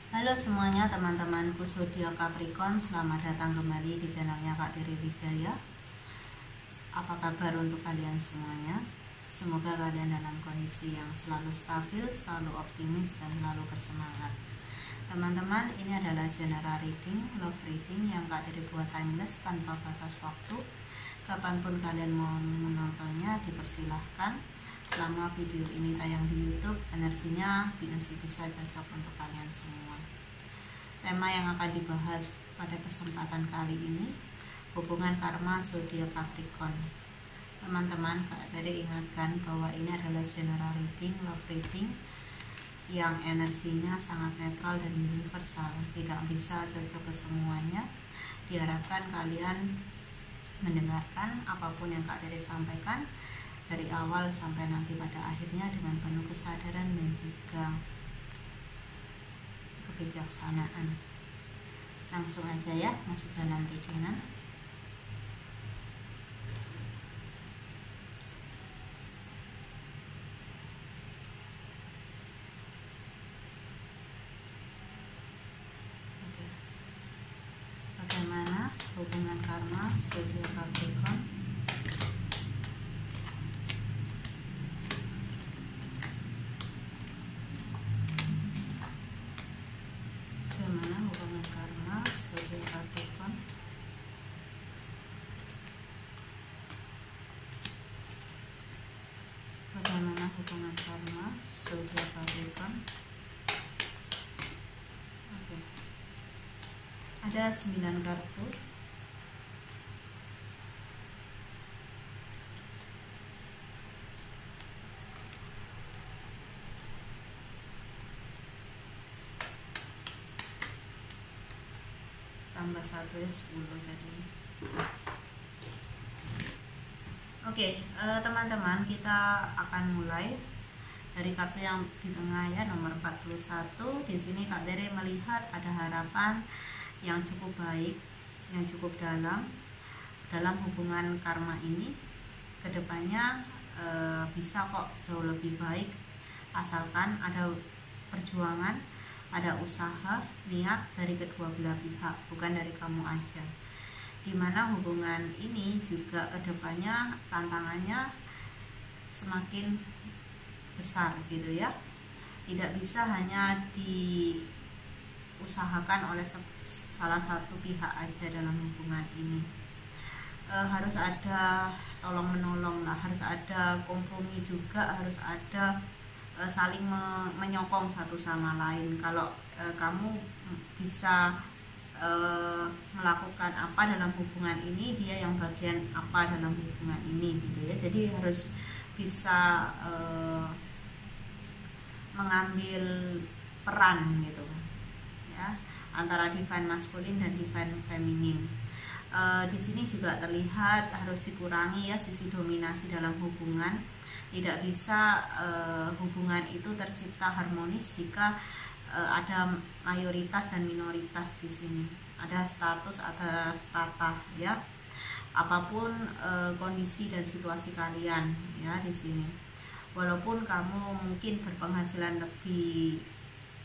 Halo semuanya teman-temanku zodiak Capricorn, selamat datang kembali di channelnya Kak Tiri Wijaya. Apa kabar untuk kalian semuanya? Semoga kalian dalam kondisi yang selalu stabil, selalu optimis, dan selalu bersemangat. Teman-teman, ini adalah general reading, love reading yang Kak Tiri buat timeless tanpa batas waktu. Kapanpun kalian mau menontonnya, dipersilahkan. Selama video ini tayang di YouTube, energinya bisa cocok untuk kalian semua. Tema yang akan dibahas pada kesempatan kali ini, hubungan karma zodiak Capricorn. Teman-teman, Kak tadi ingatkan bahwa ini adalah general reading, love reading yang energinya sangat netral dan universal, tidak bisa cocok ke semuanya. Diharapkan kalian mendengarkan apapun yang Kak Teri sampaikan dari awal sampai nanti pada akhirnya dengan penuh kesadaran dan juga kebijaksanaan. Langsung aja ya, masuk dalam readingan. Oke. Bagaimana hubungan karma zodiak Capricorn? Bagaimana hubungan karma zodiak Capricorn? Oke. Ada 9 kartu. Tambah 1 ya 10 jadi. Oke, teman-teman, kita akan mulai dari kartu yang di tengah ya, nomor 41. Di sini Kak Tere melihat ada harapan yang cukup baik, yang cukup dalam hubungan karma ini. Kedepannya bisa kok jauh lebih baik, asalkan ada perjuangan, ada usaha, niat dari kedua belah pihak, bukan dari kamu aja. Dimana hubungan ini juga kedepannya tantangannya semakin besar gitu ya, tidak bisa hanya diusahakan oleh salah satu pihak aja dalam hubungan ini. Harus ada tolong menolong lah, harus ada kompromi juga, harus ada saling menyokong satu sama lain. Kalau kamu bisa melakukan apa dalam hubungan ini, dia yang bagian apa dalam hubungan ini gitu ya. Jadi harus bisa mengambil peran gitu ya, antara divine maskulin dan divine feminin. Di sini juga terlihat harus dikurangi ya sisi dominasi dalam hubungan. Tidak bisa hubungan itu tercipta harmonis jika ada mayoritas dan minoritas di sini. Ada status, ada strata ya. Apapun kondisi dan situasi kalian ya di sini. Walaupun kamu mungkin berpenghasilan lebih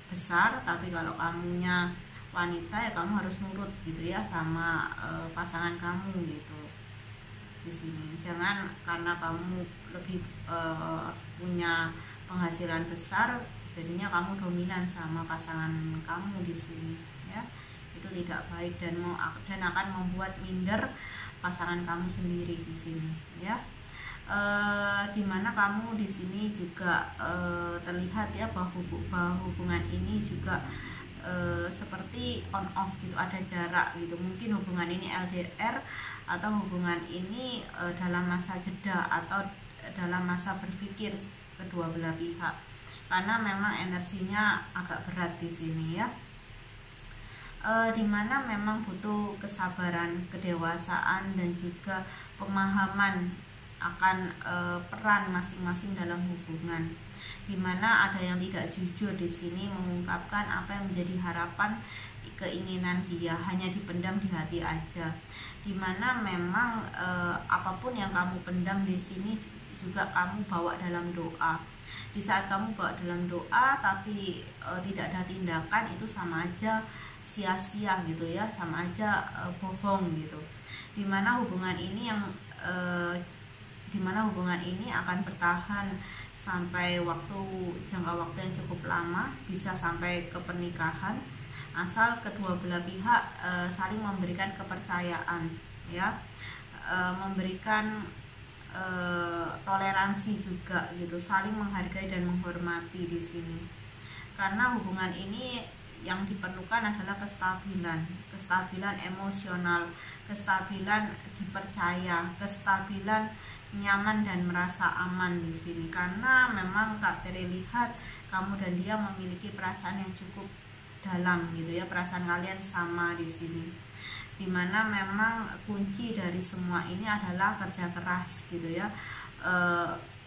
besar, tapi kalau kamunya wanita ya kamu harus nurut gitu ya sama pasangan kamu gitu. Di sini jangan karena kamu lebih punya penghasilan besar jadinya kamu dominan sama pasangan kamu di sini ya. Itu tidak baik dan akan membuat minder pasangan kamu sendiri di sini ya. Dimana kamu di sini juga terlihat ya bahwa hubungan ini juga seperti on off gitu, ada jarak gitu. Mungkin hubungan ini LDR atau hubungan ini dalam masa jeda atau dalam masa berpikir kedua belah pihak, karena memang energinya agak berat di sini ya. Dimana memang butuh kesabaran, kedewasaan dan juga pemahaman akan peran masing-masing dalam hubungan. Dimana ada yang tidak jujur di sini mengungkapkan apa yang menjadi harapan, keinginan dia, hanya dipendam di hati aja. Dimana memang apapun yang kamu pendam di sini juga kamu bawa dalam doa. Di saat kamu bawa dalam doa tapi tidak ada tindakan, itu sama aja sia-sia gitu ya, sama aja bohong gitu. Dimana hubungan ini akan bertahan sampai jangka waktu yang cukup lama, bisa sampai ke pernikahan, asal kedua belah pihak saling memberikan kepercayaan ya, memberikan toleransi juga gitu, saling menghargai dan menghormati di sini. Karena hubungan ini yang diperlukan adalah kestabilan emosional, kestabilan dipercaya, kestabilan nyaman dan merasa aman di sini. Karena memang Kak Tere lihat kamu dan dia memiliki perasaan yang cukup dalam gitu ya, perasaan kalian sama di sini. Dimana memang kunci dari semua ini adalah kerja keras gitu ya,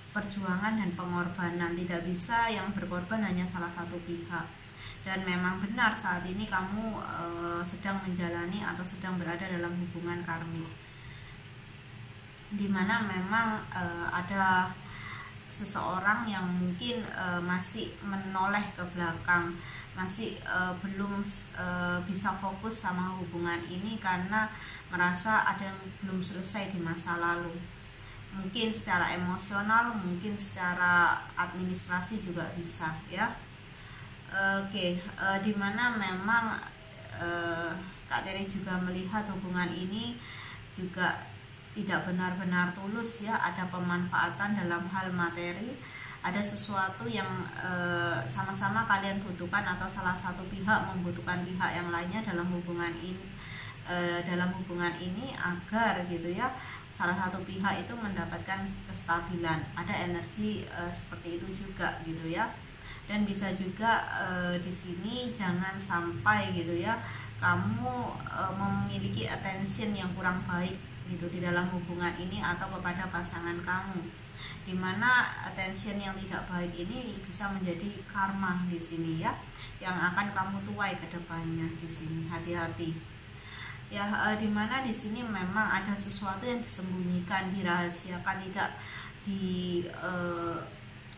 perjuangan dan pengorbanan. Tidak bisa yang berkorban hanya salah satu pihak. Dan memang benar saat ini kamu sedang menjalani atau sedang berada dalam hubungan karmik, dimana memang ada seseorang yang mungkin masih menoleh ke belakang, masih belum bisa fokus sama hubungan ini karena merasa ada yang belum selesai di masa lalu. Mungkin secara emosional, mungkin secara administrasi juga bisa ya. Oke, dimana memang Kak Tere juga melihat hubungan ini juga tidak benar-benar tulus ya, ada pemanfaatan dalam hal materi, ada sesuatu yang sama-sama kalian butuhkan atau salah satu pihak membutuhkan pihak yang lainnya dalam hubungan ini agar gitu ya, salah satu pihak itu mendapatkan kestabilan. Ada energi seperti itu juga gitu ya. Dan bisa juga di sini jangan sampai gitu ya kamu memiliki attention yang kurang baik gitu di dalam hubungan ini atau kepada pasangan kamu, dimana attention yang tidak baik ini bisa menjadi karma di sini ya, yang akan kamu tuai ke depannya di sini. Hati-hati ya, dimana di sini memang ada sesuatu yang disembunyikan, dirahasiakan, tidak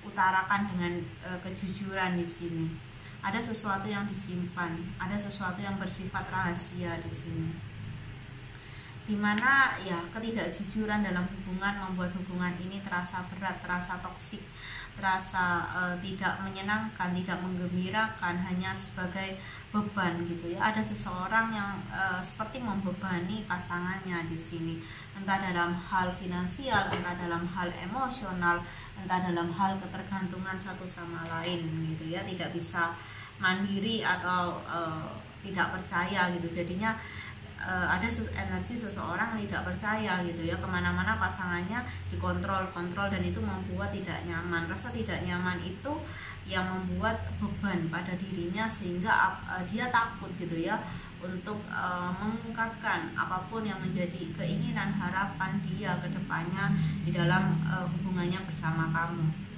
diutarakan dengan kejujuran di sini. Ada sesuatu yang disimpan, ada sesuatu yang bersifat rahasia di sini. Dimana ya ketidakjujuran dalam hubungan membuat hubungan ini terasa berat, terasa toksik, terasa tidak menyenangkan, tidak menggembirakan, hanya sebagai beban gitu ya. Ada seseorang yang seperti membebani pasangannya di sini, entah dalam hal finansial, entah dalam hal emosional, entah dalam hal ketergantungan satu sama lain gitu ya, tidak bisa mandiri atau tidak percaya gitu. Jadinya ada energi seseorang tidak percaya gitu ya, kemana-mana pasangannya dikontrol dan itu membuat tidak nyaman. Rasa tidak nyaman itu yang membuat beban pada dirinya, sehingga dia takut gitu ya untuk mengungkapkan apapun yang menjadi keinginan, harapan dia ke depannya di dalam hubungannya bersama kamu.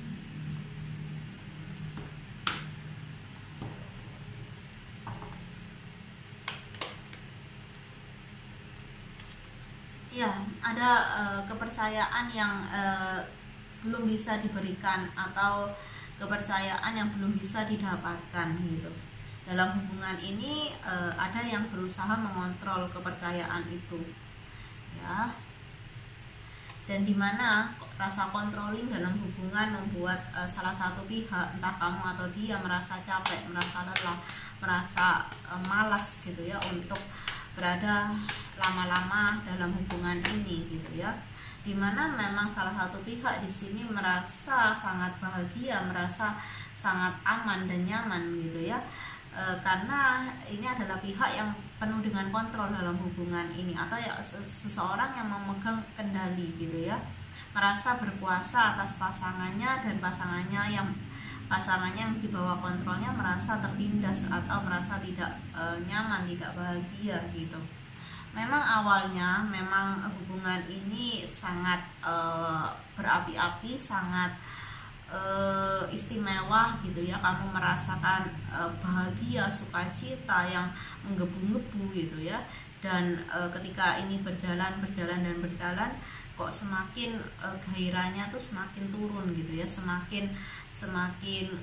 Ya, ada kepercayaan yang belum bisa diberikan atau kepercayaan yang belum bisa didapatkan gitu. Dalam hubungan ini ada yang berusaha mengontrol kepercayaan itu ya. Dan dimana rasa controlling dalam hubungan membuat salah satu pihak, entah kamu atau dia, merasa capek, merasa lelah, merasa malas gitu ya untuk berada lama-lama dalam hubungan ini gitu ya. Dimana memang salah satu pihak di sini merasa sangat bahagia, merasa sangat aman dan nyaman gitu ya, karena ini adalah pihak yang penuh dengan kontrol dalam hubungan ini, atau ya seseorang yang memegang kendali gitu ya, merasa berkuasa atas pasangannya, dan pasangannya yang di bawah kontrolnya merasa tertindas atau merasa tidak nyaman, tidak bahagia gitu. Memang awalnya memang hubungan ini sangat berapi-api, sangat istimewa gitu ya, kamu merasakan bahagia, sukacita yang menggebu-gebu gitu ya. Dan ketika ini berjalan, kok semakin gairahnya tuh semakin turun gitu ya, semakin semakin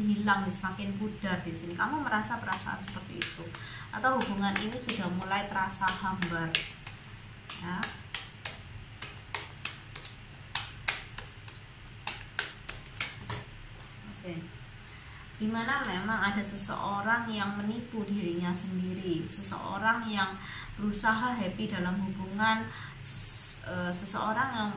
hilang, semakin pudar di sini. Kamu merasa perasaan seperti itu, atau hubungan ini sudah mulai terasa hambar ya. Oke. Dimana memang ada seseorang yang menipu dirinya sendiri, seseorang yang berusaha happy dalam hubungan, seseorang yang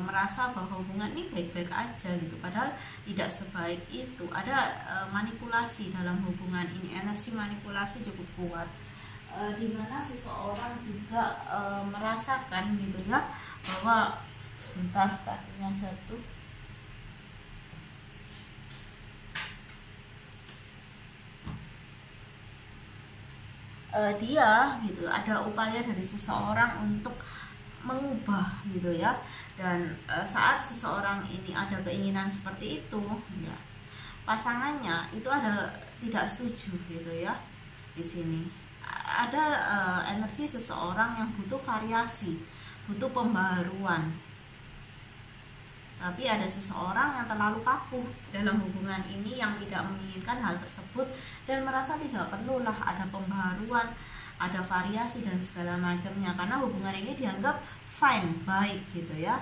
merasa bahwa hubungan ini baik-baik aja gitu, padahal tidak sebaik itu. Ada manipulasi dalam hubungan ini, energi manipulasi cukup kuat, dimana seseorang juga merasakan gitu ya, bahwa sebentar kartunya jatuh. Dia gitu, ada upaya dari seseorang untuk mengubah gitu ya, dan saat seseorang ini ada keinginan seperti itu ya, pasangannya itu ada tidak setuju gitu ya. Di sini ada energi seseorang yang butuh variasi, butuh pembaruan, tapi ada seseorang yang terlalu kaku dalam hubungan ini, yang tidak menginginkan hal tersebut dan merasa tidak perlulah ada pembaruan, ada variasi dan segala macamnya, karena hubungan ini dianggap fine, baik gitu ya.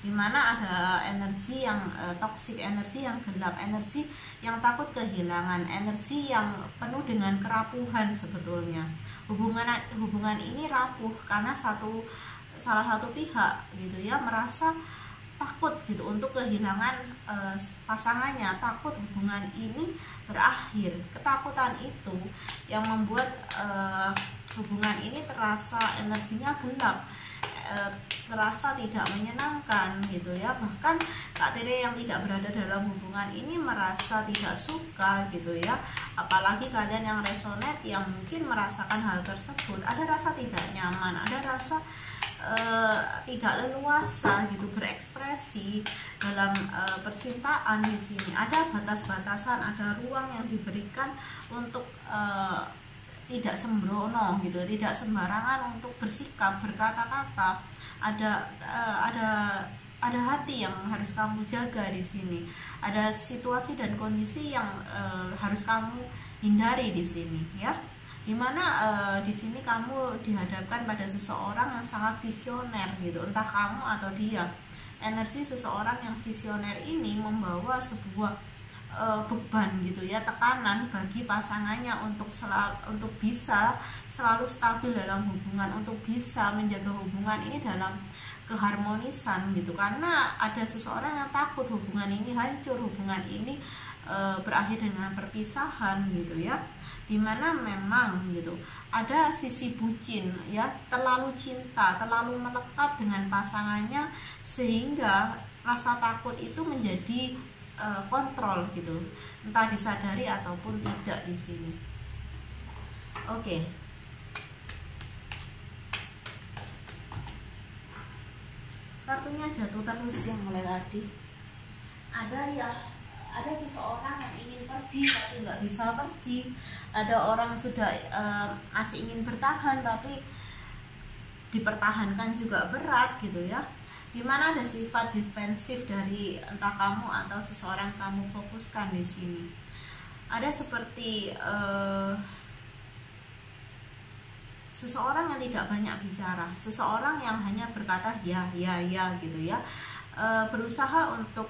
Dimana ada energi yang toksik, energi yang gelap, energi yang takut kehilangan, energi yang penuh dengan kerapuhan. Sebetulnya hubungan ini rapuh karena salah satu pihak gitu ya merasa takut gitu untuk kehilangan pasangannya, takut hubungan ini berakhir. Ketakutan itu yang membuat hubungan ini terasa energinya gelap, terasa tidak menyenangkan gitu ya. Bahkan Kak Tere yang tidak berada dalam hubungan ini merasa tidak suka gitu ya. Apalagi kalian yang resonate, yang mungkin merasakan hal tersebut, ada rasa tidak nyaman, ada rasa tidak leluasa gitu berekspresi dalam percintaan. Di sini ada batas-batasan, ada ruang yang diberikan untuk tidak sembrono gitu, tidak sembarangan untuk bersikap, berkata-kata. Ada hati yang harus kamu jaga di sini. Ada situasi dan kondisi yang harus kamu hindari di sini ya. Dimana di sini kamu dihadapkan pada seseorang yang sangat visioner gitu, entah kamu atau dia. Energi seseorang yang visioner ini membawa sebuah beban gitu ya, tekanan bagi pasangannya untuk bisa selalu stabil dalam hubungan, untuk bisa menjaga hubungan ini dalam keharmonisan gitu. Karena ada seseorang yang takut hubungan ini hancur, hubungan ini berakhir dengan perpisahan gitu ya. Dimana memang gitu ada sisi bucin ya, terlalu cinta, terlalu melekat dengan pasangannya, sehingga rasa takut itu menjadi kontrol gitu, entah disadari ataupun tidak di sini. Oke. Kartunya jatuh terus yang mulai tadi. Ada seseorang yang ingin pergi tapi nggak bisa pergi. Ada orang sudah masih ingin bertahan tapi dipertahankan juga berat gitu ya. Dimana ada sifat defensif dari entah kamu atau seseorang kamu fokuskan di sini. Ada seperti seseorang yang tidak banyak bicara, seseorang yang hanya berkata ya gitu ya, berusaha untuk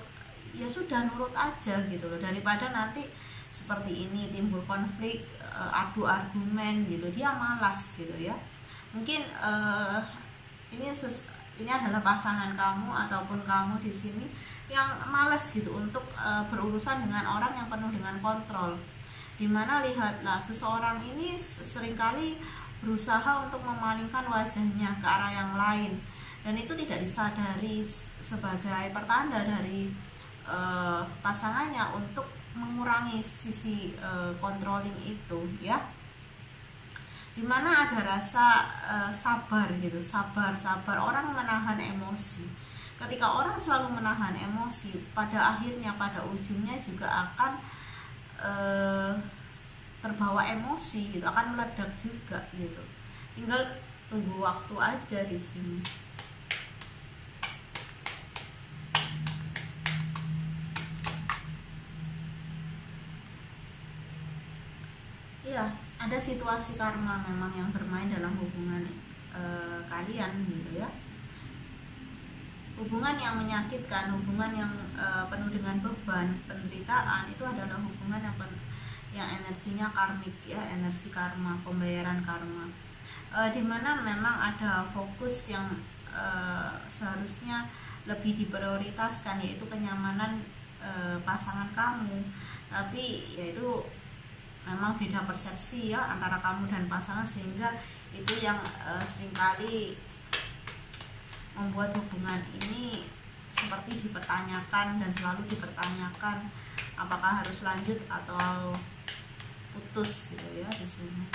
ya sudah nurut aja gitu loh, daripada nanti seperti ini timbul konflik, adu argumen gitu. Dia malas gitu ya. Mungkin ini adalah pasangan kamu ataupun kamu di sini yang malas gitu untuk berurusan dengan orang yang penuh dengan kontrol. Dimana lihatlah seseorang ini seringkali berusaha untuk memalingkan wajahnya ke arah yang lain, dan itu tidak disadari sebagai pertanda dari pasangannya untuk mengurangi sisi controlling itu ya. Dimana ada rasa sabar gitu, sabar orang menahan emosi. Ketika orang selalu menahan emosi, pada akhirnya, pada ujungnya juga akan terbawa emosi gitu, akan meledak juga gitu. Tinggal tunggu waktu aja di sini. Ya, ada situasi karma memang yang bermain dalam hubungan kalian gitu ya. Hubungan yang menyakitkan, hubungan yang penuh dengan beban, penderitaan, itu adalah hubungan yang energinya karmik ya, energi karma, pembayaran karma. Dimana memang ada fokus yang seharusnya lebih diprioritaskan, yaitu kenyamanan pasangan kamu. Tapi yaitu memang beda persepsi ya antara kamu dan pasangan, sehingga itu yang seringkali membuat hubungan ini seperti dipertanyakan dan selalu dipertanyakan apakah harus lanjut atau putus gitu ya. Di sini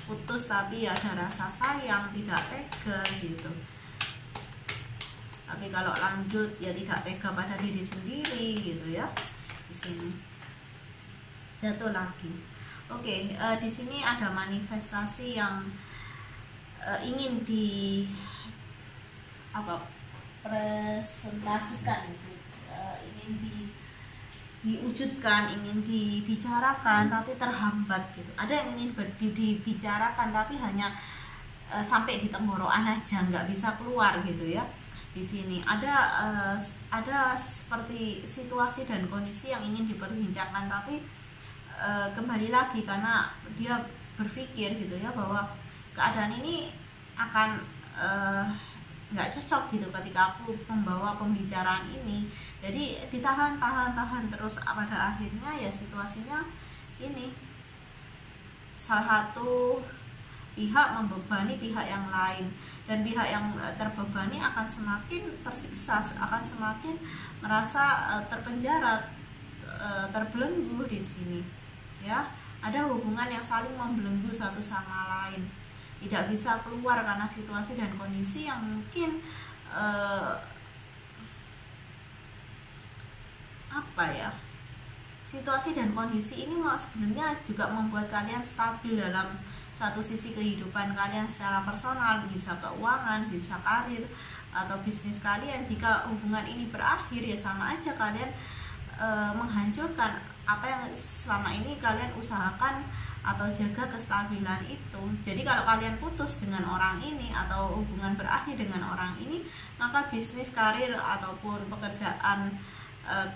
putus tapi ya ada rasa sayang, tidak tega gitu. Tapi kalau lanjut ya tidak tega pada diri sendiri gitu ya. Di sini jatuh lagi. Oke, di sini ada manifestasi yang ingin presentasikan gitu. Ingin diwujudkan, ingin dibicarakan tapi terhambat gitu. Ada yang ingin dibicarakan tapi hanya sampai di tenggorokan aja, nggak bisa keluar gitu ya. Di sini ada seperti situasi dan kondisi yang ingin diperbincangkan, tapi kembali lagi karena dia berpikir gitu ya bahwa keadaan ini akan nggak cocok gitu ketika aku membawa pembicaraan ini. Jadi ditahan terus, pada akhirnya ya situasinya ini salah satu pihak membebani pihak yang lain, dan pihak yang terbebani akan semakin tersiksa, akan semakin merasa terpenjara, terbelenggu di sini ya. Ada hubungan yang saling membelenggu satu sama lain, tidak bisa keluar karena situasi dan kondisi yang mungkin situasi dan kondisi ini sebenarnya juga membuat kalian stabil dalam satu sisi kehidupan kalian secara personal, bisa keuangan, bisa karir atau bisnis kalian. Jika hubungan ini berakhir ya sama aja kalian menghancurkan apa yang selama ini kalian usahakan atau jaga kestabilan itu. Jadi kalau kalian putus dengan orang ini atau hubungan berakhir dengan orang ini, maka bisnis, karir ataupun pekerjaan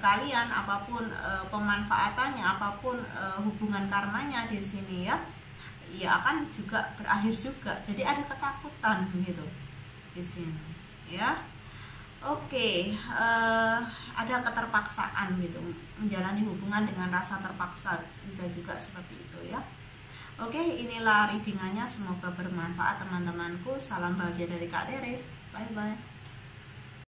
kalian, apapun pemanfaatannya, apapun hubungan karmanya di sini ya akan juga berakhir juga. Jadi ada ketakutan gitu di sini ya. Oke, ada keterpaksaan gitu, menjalani hubungan dengan rasa terpaksa, bisa juga seperti itu ya. Oke, inilah readingannya, semoga bermanfaat teman-temanku. Salam bahagia dari Kak Tere. Bye bye.